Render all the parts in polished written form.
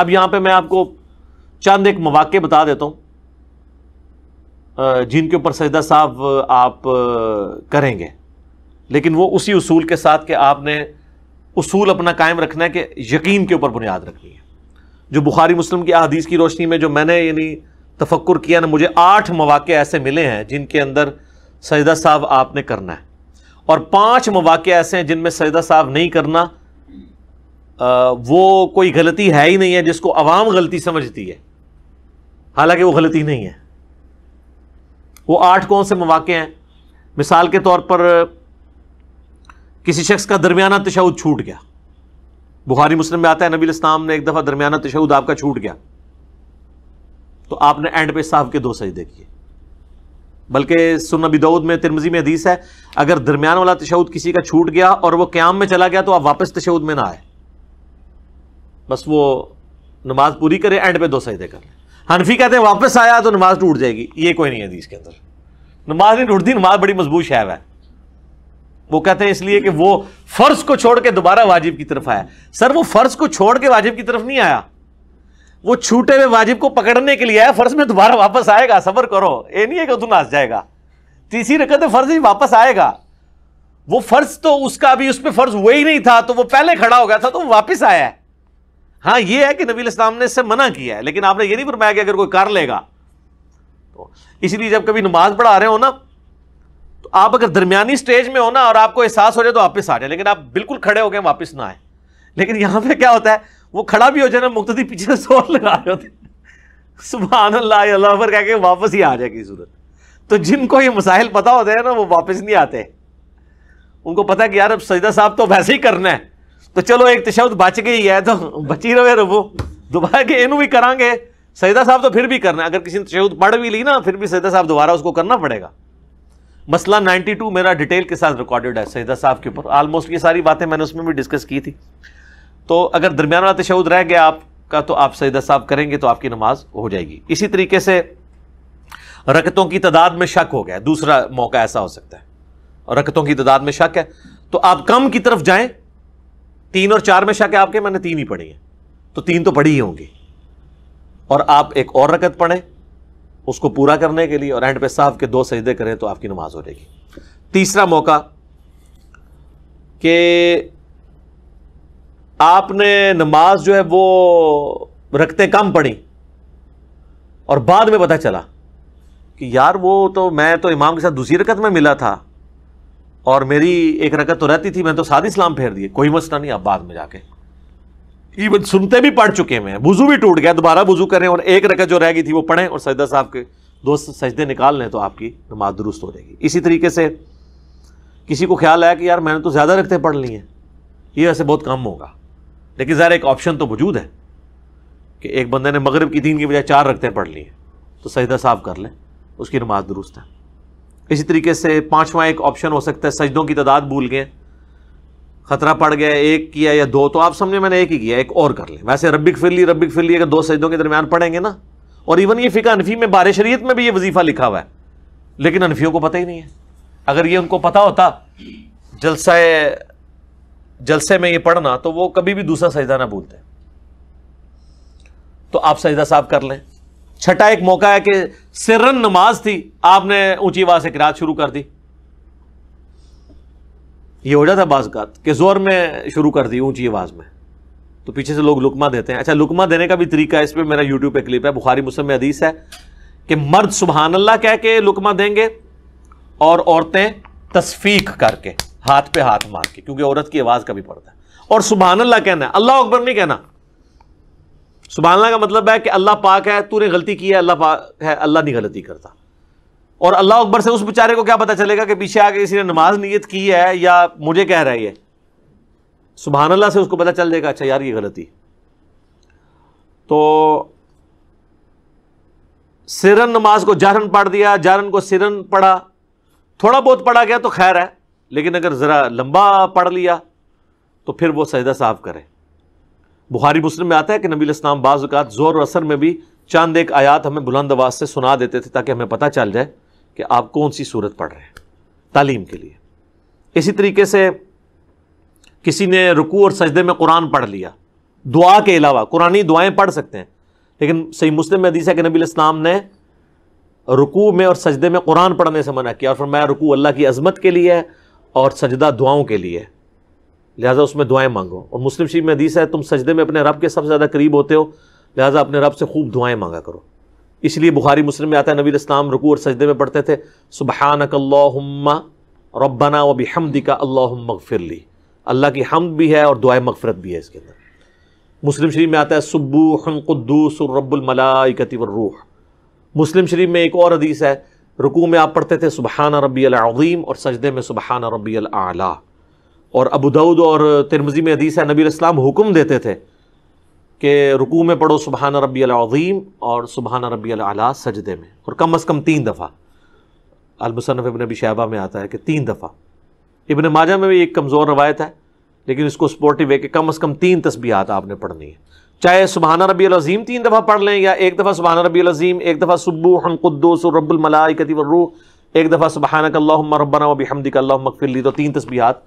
اب یہاں پہ میں آپ کو چند ایک مواقع بتا دیتا ہوں جن کے اوپر سجدہ سہو آپ کریں گے، لیکن وہ اسی اصول کے ساتھ کہ آپ نے اصول اپنا قائم رکھنا ہے کہ یقین کے اوپر بنیاد رکھنی ہے۔ جو بخاری مسلم کی احادیث کی روشنی میں جو میں نے یعنی تفکر کیا نا، مجھے 8 مواقع ایسے ملے ہیں جن کے اندر سجدہ سہو آپ نے کرنا ہے، اور 5 مواقع ایسے ہیں جن میں سجدہ سہو نہیں کرنا وہ کوئی غلطی ہے ہی نہیں ہے، جس کو عوام غلطی سمجھتی ہے، حالانکہ وہ غلطی نہیں ہے۔ وہ 8 کون سے مواقع ہیں؟ مثال کے طور پر کسی شخص کا درمیانہ تشہد چھوٹ گیا، بخاری مسلم میں آتا ہے نبی علیہ السلام نے ایک دفعہ درمیانہ تشہد آپ کا چھوٹ گیا تو آپ نے اینڈ پہ سہو کے 2 سجدے کیے، بلکہ سنن ابی داؤد میں، ترمذی میں حدیث ہے اگر درمیان والا تشہد کسی کا چھوٹ گیا اور وہ قیام میں چلا گیا تو آپ واپس تشہد میں نہ آئے، بس وہ نماز پوری کرے، اینڈ پہ 2 سجدے کر لیں۔ حنفی کہتے ہیں واپس آیا تو نماز ٹوٹ جائے گی، یہ کوئی نہیں ہے حدیث کے اندر، نماز نہیں ٹوٹتی، نماز بڑی مضبوط شے ہے۔ وہ کہتے ہیں اس لیے کہ وہ فرض کو چھوڑ کے دوبارہ واجب کی طرف آیا۔ سر وہ فرض کو چھوڑ کے واجب کی طرف نہیں آیا، وہ چھوٹے ہوئے واجب کو پکڑنے کے لیے آیا، فرض میں دوبارہ واپس آئے گا، صبر کرو، یہ نہیں ہے کہ تو ناس جائے گا، تیسری رکعت فرض ہی واپس آئے گا۔ وہ فرض تو اس کا ابھی اس پہ فرض وہی نہیں تھا تو وہ پہلے کھڑا ہو گیا تھا تو وہ واپس آیا ہے۔ ہاں یہ ہے کہ نبی علیہ السلام نے اس سے منع کیا ہے، لیکن آپ نے یہ نہیں فرمایا کہ اگر کوئی کر لے گا تو۔ اسی لیے جب کبھی نماز پڑھا رہے ہو نا تو آپ اگر درمیانی سٹیج میں ہو نا اور آپ کو احساس ہو جائے تو واپس آ جائے، لیکن آپ بالکل کھڑے ہو گئے واپس نہ آئے۔ لیکن یہاں پہ کیا ہوتا ہے، وہ کھڑا بھی ہو جائے نا، مقتدی پیچھے سے زور لگا رہے ہوتے ہیں، سبحان اللہ اللہ اکبر کہہ کے واپس ہی آ جائے کی صورت۔ تو جن کو یہ مسائل پتا ہوتے ہیں نا وہ واپس نہیں آتے، ان کو پتا ہے کہ یار اب سجدہ صاحب تو ویسے ہی کرنا ہے تو چلو ایک تشہد بچ گئی ہے تو بچی رہے ربو، دوبارہ کہ اینو بھی کریں گے، سجدہ صاحب تو پھر بھی کرنا ہے، اگر کسی نے تشہد پڑھ بھی لی نا پھر بھی سجدہ صاحب دوبارہ اس کو کرنا پڑے گا۔ مسئلہ 92 میرا ڈیٹیل کے ساتھ ریکارڈڈ ہے سجدہ صاحب کے اوپر، آلموسٹ یہ ساری باتیں میں نے اس میں بھی ڈسکس کی تھی۔ تو اگر درمیان والا تشہد رہ گیا آپ کا تو آپ سجدہ صاحب کریں گے تو آپ کی نماز ہو جائے گی۔ اسی طریقے سے رکعتوں کی تعداد میں شک ہو گیا، دوسرا موقع ایسا ہو سکتا ہے، اور رکعتوں کی تعداد میں شک ہے تو آپ کم کی طرف جائیں۔ 3 اور 4 میں شک ہے آپ کے، میں نے 3 ہی پڑھی ہیں تو 3 تو پڑھی ہی ہوں گی، اور آپ ایک اور رکعت پڑھیں اس کو پورا کرنے کے لیے، اور اینڈ پہ سہو کے 2 سجدے کریں تو آپ کی نماز ہو جائے گی۔ تیسرا موقع کہ آپ نے نماز جو ہے وہ رکعتیں کم پڑھی اور بعد میں پتہ چلا کہ یار وہ تو میں تو امام کے ساتھ دوسری رکعت میں ملا تھا اور میری ایک رکعت تو رہتی تھی، میں تو ساتھ ہی سلام پھیر دیے، کوئی مسئلہ نہیں، آپ بعد میں جا کے ایون سنتے بھی پڑھ چکے ہیں، وضو بھی ٹوٹ گیا، دوبارہ وضو کریں اور ایک رکعت جو رہ گئی تھی وہ پڑھیں اور سجدہ صاحب کے 2 سجدے نکال لیں تو آپ کی نماز درست ہو جائے گی۔ اسی طریقے سے کسی کو خیال آیا کہ یار میں نے تو زیادہ رکعتیں پڑھ لی ہیں، یہ ویسے بہت کم ہوگا، لیکن ظاہر ایک آپشن تو موجود ہے کہ ایک بندے نے مغرب کی 3 کی بجائے 4 رکعتیں پڑھ لی ہیں تو سجدہ صاحب کر لیں، اس کی نماز درست ہے۔ اسی طریقے سے 5واں ایک آپشن ہو سکتا ہے، سجدوں کی تعداد بھول گئے، خطرہ پڑ گیا، 1 کیا یا 2 تو آپ سمجھے میں نے 1 ہی کیا، ایک اور کر لیں۔ ویسے ربک فرلی اگر 2 سجدوں کے درمیان پڑھیں گے نا، اور ایون یہ فقہ حنفی میں بار شریعت میں بھی یہ وظیفہ لکھا ہوا ہے، لیکن حنفیوں کو پتہ ہی نہیں ہے۔ اگر یہ ان کو پتہ ہوتا جلسے میں یہ پڑھنا تو وہ کبھی بھی دوسرا سجدہ نہ بھولتے، تو آپ سجدہ صاحب کر لیں۔ چھٹا ایک موقع ہے کہ سرن نماز تھی، آپ نے اونچی آواز سے قرات شروع کر دی، یہ ہو جاتا ہے بعض اوقات کہ زور میں شروع کر دی اونچی آواز میں تو پیچھے سے لوگ لقمہ دیتے ہیں۔ اچھا لقمہ دینے کا بھی طریقہ ہے، اس پہ میرا یوٹیوب پہ کلپ ہے، بخاری مسلم میں حدیث ہے کہ مرد سبحان اللہ کہہ کے لقمہ دیں گے اور عورتیں تصفیق کر کے ہاتھ پہ ہاتھ مار کے، کیونکہ عورت کی آواز کا بھی پڑتا ہے، اور سبحان اللہ کہنا ہے، اللہ اکبر نہیں کہنا۔ سبحان اللہ کا مطلب ہے کہ اللہ پاک ہے، تو نے غلطی کی ہے، اللہ پاک ہے، اللہ نہیں غلطی کرتا۔ اور اللہ اکبر سے اس بیچارے کو کیا پتا چلے گا کہ پیچھے آ کے کسی نے نماز نیت کی ہے یا مجھے کہہ رہا ہے یہ؟ سبحان اللہ سے اس کو پتا چل جائے گا اچھا یار یہ غلطی۔ تو سرن نماز کو جہرن پڑھ دیا، جہرن کو سرن پڑھا، تھوڑا بہت پڑھا گیا تو خیر ہے، لیکن اگر ذرا لمبا پڑھ لیا تو پھر وہ سجدہ صاحب کرے۔ بخاری مسلم میں آتا ہے کہ نبی علیہ السلام بعض اوقات ظہر اور عصر میں بھی چاند ایک آیات ہمیں بلند آواز سے سنا دیتے تھے تاکہ ہمیں پتہ چل جائے کہ آپ کون سی صورت پڑھ رہے ہیں، تعلیم کے لیے۔ اسی طریقے سے کسی نے رکوع اور سجدے میں قرآن پڑھ لیا دعا کے علاوہ قرآنی دعائیں پڑھ سکتے ہیں، لیکن صحیح مسلم میں حدیث ہے کہ نبی علیہ السلام نے رکوع میں اور سجدے میں قرآن پڑھنے سے منع کیا، اور فرمایا رکوع اللہ کی عظمت کے لیے ہے اور سجدہ دعاؤں کے لیے، لہٰذا اس میں دعائیں مانگو۔ اور مسلم شریف میں حدیث ہے تم سجدے میں اپنے رب کے سب سے زیادہ قریب ہوتے ہو، لہٰذا اپنے رب سے خوب دعائیں مانگا کرو۔ اس لیے بخاری مسلم میں آتا ہے نبی علیہ السلام رکوع اور سجدے میں پڑھتے تھے سبحانک اللہم ربنا وبحمدک اللہم اغفر لی، اللہ کی حمد بھی ہے اور دعائے مغفرت بھی ہے اس کے اندر۔ مسلم شریف میں آتا ہے سبوح قدوس رب الملائکۃ والروح۔ مسلم شریف میں ایک اور حدیث ہے رکوع میں آپ پڑھتے تھے سبحان ربی العظیم اور سجدے میں سبحان ربی الاعلی۔ اور ابو داؤد اور ترمذی میں حدیث ہے نبی علیہ السلام حکم دیتے تھے کہ رکوع میں پڑھو سبحان ربی العظیم اور سبحان ربی الاعلی سجدے میں، اور کم از کم 3 دفعہ۔ المصنف ابن ابی شیبہ میں آتا ہے کہ 3 دفعہ۔ ابن ماجہ میں بھی ایک کمزور روایت ہے لیکن اس کو سپورٹیو ہے کہ کم از کم 3 تسبیحات آپ نے پڑھنی ہے، چاہے سبحان ربی العظیم 3 دفعہ پڑھ لیں یا ایک دفعہ سبحان ربی العظیم، ایک دفعہ سبوح قدوس رب الملائکۃ والروح، ایک دفعہ سبحانک اللہم ربنا وبحمدک اللہم اغفر لی، تو 3 تسبیحات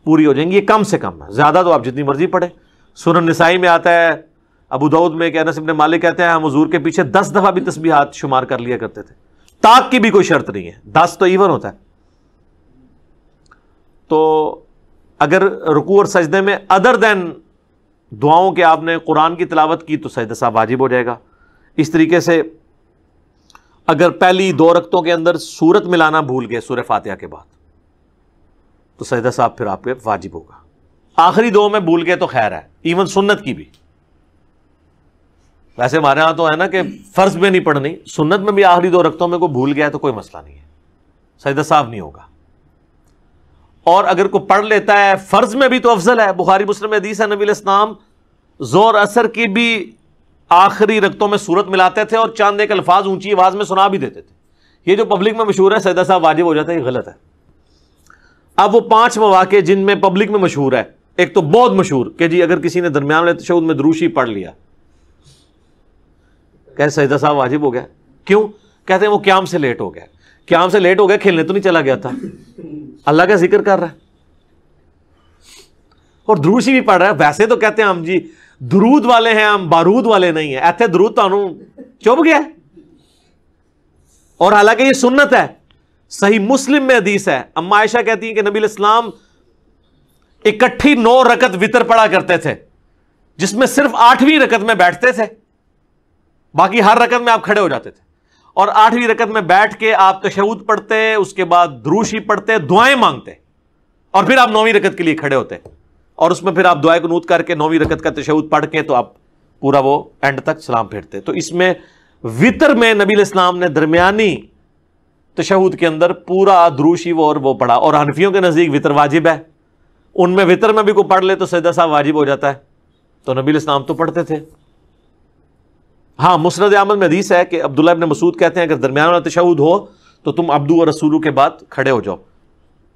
پوری ہو جائیں گی۔ یہ کم سے کم ہے، زیادہ تو آپ جتنی مرضی پڑھیں۔ سنن نسائی میں آتا ہے، ابو داؤد میں کہ انس بن مالک کہتے ہیں ہم حضور کے پیچھے 10 دفعہ بھی تسبیحات شمار کر لیا کرتے تھے، طاق کی بھی کوئی شرط نہیں ہے، 10 تو ایون ہوتا ہے۔ تو اگر رکوع اور سجدے میں ادر دین دعاؤں کے آپ نے قرآن کی تلاوت کی تو سجدہ صاحب واجب ہو جائے گا۔ اس طریقے سے اگر پہلی 2 رکعتوں کے اندر سورت ملانا بھول گئے سورہ فاتحہ کے بعد تو سجدہ صاحب پھر آپ کے واجب ہوگا۔ آخری 2 میں بھول گئے تو خیر ہے، ایون سنت کی بھی، ویسے ہمارے ہاں تو ہے نا کہ فرض میں نہیں پڑھنی، سنت میں بھی آخری 2 رکعتوں میں کوئی بھول گیا تو کوئی مسئلہ نہیں ہے، سجدہ صاحب نہیں ہوگا۔ اور اگر کوئی پڑھ لیتا ہے فرض میں بھی تو افضل ہے، بخاری مسلم میں حدیث ہے نبی علیہ السلام زور اثر کی بھی آخری رکعتوں میں سورت ملاتے تھے اور چند ایک الفاظ اونچی آواز میں سنا بھی دیتے تھے۔ یہ جو پبلک میں مشہور ہے سجدہ صاحب واجب ہو جاتا ہے، یہ غلط ہے۔ اب وہ 5 مواقع جن میں پبلک میں مشہور ہے، ایک تو بہت مشہور کہ جی اگر کسی نے درمیان والے تشہد میں دروشی پڑھ لیا کہ سجدہ صاحب واجب ہو گیا، کیوں؟ کہتے ہیں وہ قیام سے لیٹ ہو گیا۔ قیام سے لیٹ ہو گیا، کھیلنے تو نہیں چلا گیا تھا، اللہ کا ذکر کر رہا ہے اور دروشی بھی پڑھ رہا ہے۔ ویسے تو کہتے ہیں ہم جی درود والے ہیں، ہم بارود والے نہیں ہیں، ایتھے درود تو چپ گیا، اور حالانکہ یہ سنت ہے۔ صحیح مسلم میں حدیث ہے، اما عائشہ کہتی ہیں کہ نبی علیہ السلام اکٹھی 9 رکعت وتر پڑھا کرتے تھے، جس میں صرف 8ویں رکعت میں بیٹھتے تھے، باقی ہر رکعت میں آپ کھڑے ہو جاتے تھے، اور 8ویں رکعت میں بیٹھ کے آپ تشہد پڑھتے، اس کے بعد دروشی پڑھتے، دعائیں مانگتے، اور پھر آپ 9ویں رکعت کے لیے کھڑے ہوتے، اور اس میں پھر آپ دعائے قنوت کر کے 9ویں رکعت کا تشہد پڑھ کے تو آپ پورا وہ اینڈ تک سلام پھیرتے۔ تو اس میں وتر میں نبی علیہ السلام نے درمیانی تشہد کے اندر پورا دروشی وہ پڑھا، اور حنفیوں کے نزدیک وتر واجب ہے، ان میں وتر میں بھی کوئی پڑھ لے تو سجدہ صاحب واجب ہو جاتا ہے، تو نبی علیہ السلام تو پڑھتے تھے۔ ہاں مسند احمد میں حدیث ہے کہ عبداللہ ابن مسعود کہتے ہیں اگر درمیان والا تشہد ہو تو تم عبدو اور رسولو کے بعد کھڑے ہو جاؤ،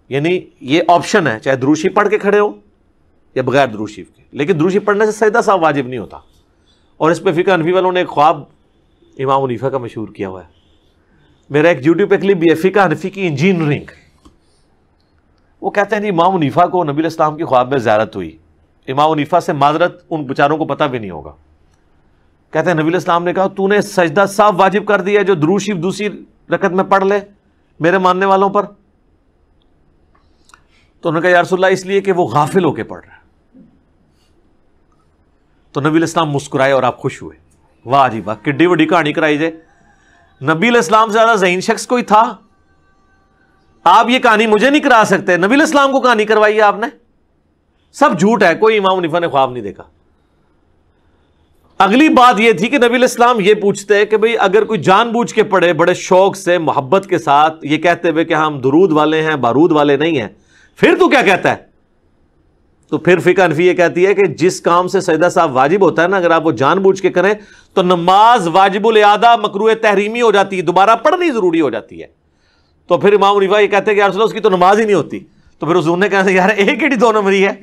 یعنی یہ آپشن ہے، چاہے دروشی پڑھ کے کھڑے ہو یا بغیر دروشی کے، لیکن دروشی پڑھنے سے سجدہ صاحب واجب نہیں ہوتا۔ اور اس پہ فقہ حنفی والوں نے ایک خواب امام حنیفہ کا مشہور کیا ہوا ہے، میرا ایک یوٹیوب پہ کلپ بھی ہے، فقہ حنفی کی انجینئرنگ۔ وہ کہتے ہیں جی امام حنیفہ کو نبی علیہ السلام کی خواب میں زیارت ہوئی، امام حنیفہ سے معذرت ان بیچاروں کو پتہ بھی نہیں ہوگا، کہتے ہیں نبی علیہ السلام نے کہا تو نے سجدہ صاحب واجب کر دیا جو دروشی دوسری رکعت میں پڑھ لے میرے ماننے والوں پر؟ تو انہوں نے کہا یا رسول اللہ اس لیے کہ وہ غافل ہو کے پڑھ رہا ہے۔ تو نبی علیہ السلام مسکرائے اور آپ خوش ہوئے، واہ جی واہ کڈی بڑی کہانی کرائی جائے، نبی علیہ السلام سے زیادہ ذہین شخص کوئی تھا؟ آپ یہ کہانی مجھے نہیں کرا سکتے، نبی علیہ السلام کو کہانی کروائی ہے آپ نے، سب جھوٹ ہے، کوئی امام حنیفہ نے خواب نہیں دیکھا۔ اگلی بات یہ تھی کہ نبی علیہ السلام یہ پوچھتے کہ بھئی اگر کوئی جان بوجھ کے پڑھے بڑے شوق سے محبت کے ساتھ یہ کہتے ہوئے کہ ہم درود والے ہیں بارود والے نہیں ہیں، پھر تو کیا کہتا ہے؟ تو پھر فقہ حنفی یہ کہتی ہے کہ جس کام سے سجدہ صاحب واجب ہوتا ہے نا، اگر آپ وہ جان بوجھ کے کریں تو نماز واجب الاعادہ مکروہ تحریمی ہو جاتی ہے، دوبارہ پڑھنی ضروری ہو جاتی ہے۔ تو پھر امام حنیفہ یہ کہتے ہیں کہ یا رسول اللہ اس کی تو نماز ہی نہیں ہوتی۔ تو پھر حضور نے کہا یار ایک ہی 2 نمبری ہے،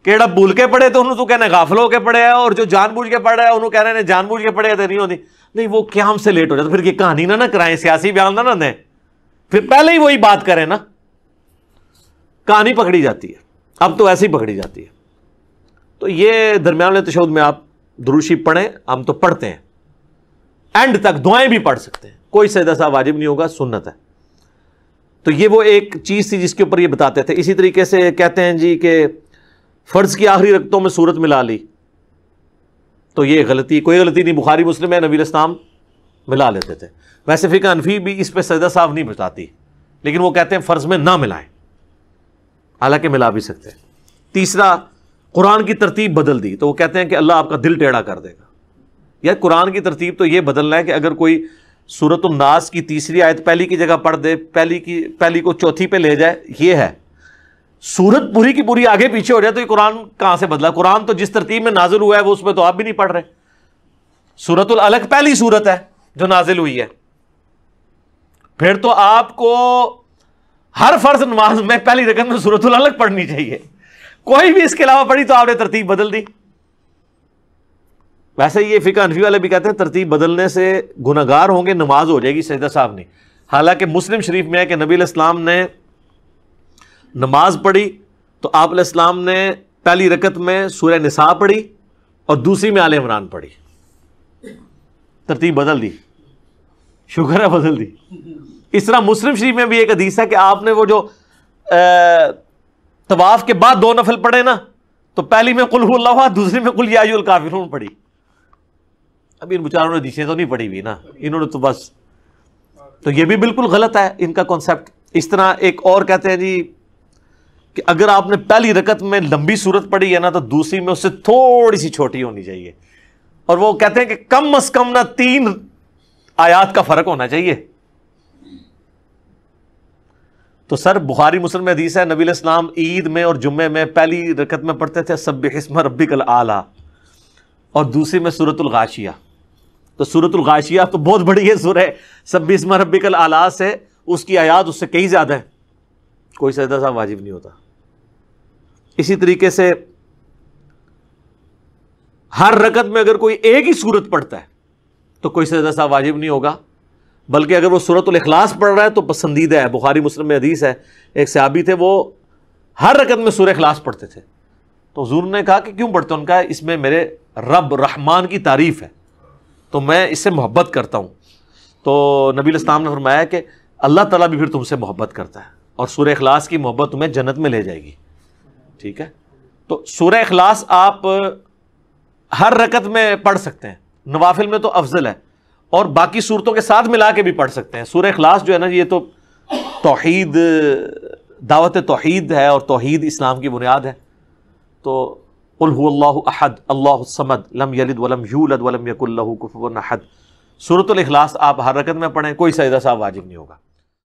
کیڑا بھول کے پڑھے تو انہوں تو کہنا غافل ہو کے پڑھے ہے، اور جو جان بوجھ کے پڑھ رہا ہے انہوں کہہ رہے ہیں جان بوجھ کے پڑھے تو نہیں ہوتی، نہیں وہ قیام سے لیٹ ہو جاتا۔ پھر یہ کہانی نہ کرائیں، سیاسی بیان نہ دیں، پھر پہلے ہی وہی بات کریں نا، کہانی پکڑی جاتی ہے، اب تو ایسے ہی پکڑی جاتی ہے۔ تو یہ درمیان والے تشہد میں آپ درود شریف پڑھیں، ہم تو پڑھتے ہیں، اینڈ تک دعائیں بھی پڑھ سکتے ہیں، کوئی سجدہ سہو واجب نہیں ہوگا، سنت ہے۔ تو یہ وہ ایک چیز تھی جس کے اوپر یہ بتاتے تھے۔ اسی طریقے سے کہتے ہیں جی کہ فرض کی آخری رکعتوں میں سورت ملا لی، تو یہ غلطی، کوئی غلطی نہیں، بخاری مسلم ہے، نبی علیہ السلام ملا لیتے تھے۔ ویسے فقہ حنفی بھی اس پہ سجدہ سہو نہیں بتاتی، لیکن وہ کہتے ہیں فرض میں نہ ملائیں، حالانکہ ملا بھی سکتے ہیں۔ تیسرا، قرآن کی ترتیب بدل دی، تو وہ کہتے ہیں کہ اللہ آپ کا دل ٹیڑھا کر دے گا۔ یا قرآن کی ترتیب تو یہ بدلنا ہے کہ اگر کوئی سورۃ الناس کی تیسری آیت پہلی کی جگہ پڑھ دے، پہلی کو چوتھی پہ لے جائے، یہ ہے۔ سورت پوری کی پوری آگے پیچھے ہو جائے تو یہ قرآن کہاں سے بدلا؟ قرآن تو جس ترتیب میں نازل ہوا ہے وہ اس میں تو آپ بھی نہیں پڑھ رہے۔ سورۃ العلق پہلی سورت ہے جو نازل ہوئی ہے، پھر تو آپ کو ہر فرض نماز میں پہلی رکعت میں سورۃ العلق پڑھنی چاہیے، کوئی بھی اس کے علاوہ پڑھی تو آپ نے ترتیب بدل دی۔ ویسے یہ فقہ حنفی والے بھی کہتے ہیں ترتیب بدلنے سے گناہگار ہوں گے، نماز ہو جائے گی سجدہ صاحب نہیں۔ حالانکہ مسلم شریف میں ہے کہ نبی علیہ السلام نے نماز پڑھی تو آپ علیہ السلام نے پہلی رکعت میں سورہ نساء پڑھی اور دوسری میں آل عمران پڑھی، ترتیب بدل دی، شکر ہے بدل دی۔ اس طرح مسلم شریف میں بھی ایک حدیث ہے کہ آپ نے وہ جو طواف کے بعد 2 نفل پڑھے نا، تو پہلی میں قل هو اللہ احد، دوسری میں قل یا ایھا الکافرون پڑھی۔ ابھی ان بیچاروں نے حدیثیں تو نہیں پڑھی ہوئی نا، انہوں نے تو بس، تو یہ بھی بالکل غلط ہے ان کا کانسیپٹ۔ اس طرح ایک اور کہتے ہیں جی کہ اگر آپ نے پہلی رکعت میں لمبی سورت پڑھی ہے نا تو دوسری میں اس سے تھوڑی سی چھوٹی ہونی چاہیے، اور وہ کہتے ہیں کہ کم از کم نہ 3 آیات کا فرق ہونا چاہیے۔ تو سر بخاری مسلم میں حدیث ہے نبی علیہ السلام عید میں اور جمعے میں پہلی رکعت میں پڑھتے تھے سبح اسم ربک الاعلی اور دوسری میں سورۃ الغاشیہ۔ تو سورۃ الغاشیہ تو بہت بڑی ہے سورہ سبح اسم ربک الاعلی سے، اس کی آیات اس سے کئی زیادہ ہیں، کوئی سجدہ صاحب واجب نہیں ہوتا۔ اسی طریقے سے ہر رکعت میں اگر کوئی ایک ہی سورت پڑھتا ہے تو کوئی سجدہ صاحب واجب نہیں ہوگا، بلکہ اگر وہ سورۃ الاخلاص پڑھ رہا ہے تو پسندیدہ ہے۔ بخاری مسلم میں حدیث ہے، ایک صحابی تھے وہ ہر رکعت میں سورہ اخلاص پڑھتے تھے، تو حضور نے کہا کہ کیوں پڑھتے ہیں؟ ان کا اس میں میرے رب رحمان کی تعریف ہے تو میں اس سے محبت کرتا ہوں۔ تو نبی علیہ السلام نے فرمایا کہ اللہ تعالیٰ بھی پھر تم سے محبت کرتا ہے اور سورہ اخلاص کی محبت تمہیں جنت میں لے جائے گی، ٹھیک ہے؟ تو سورہ اخلاص آپ ہر رکعت میں پڑھ سکتے ہیں، نوافل میں تو افضل ہے، اور باقی صورتوں کے ساتھ ملا کے بھی پڑھ سکتے ہیں۔ سورہ اخلاص جو ہے نا یہ تو توحید، دعوت توحید ہے، اور توحید اسلام کی بنیاد ہے۔ تو قل هو اللہ احد اللہ الصمد لم یلد ولم یولد ولم یکن لہ کفوا احد، سورۃ الاخلاص آپ ہر رکعت میں پڑھیں، کوئی سجدہ صاحب واجب نہیں ہوگا۔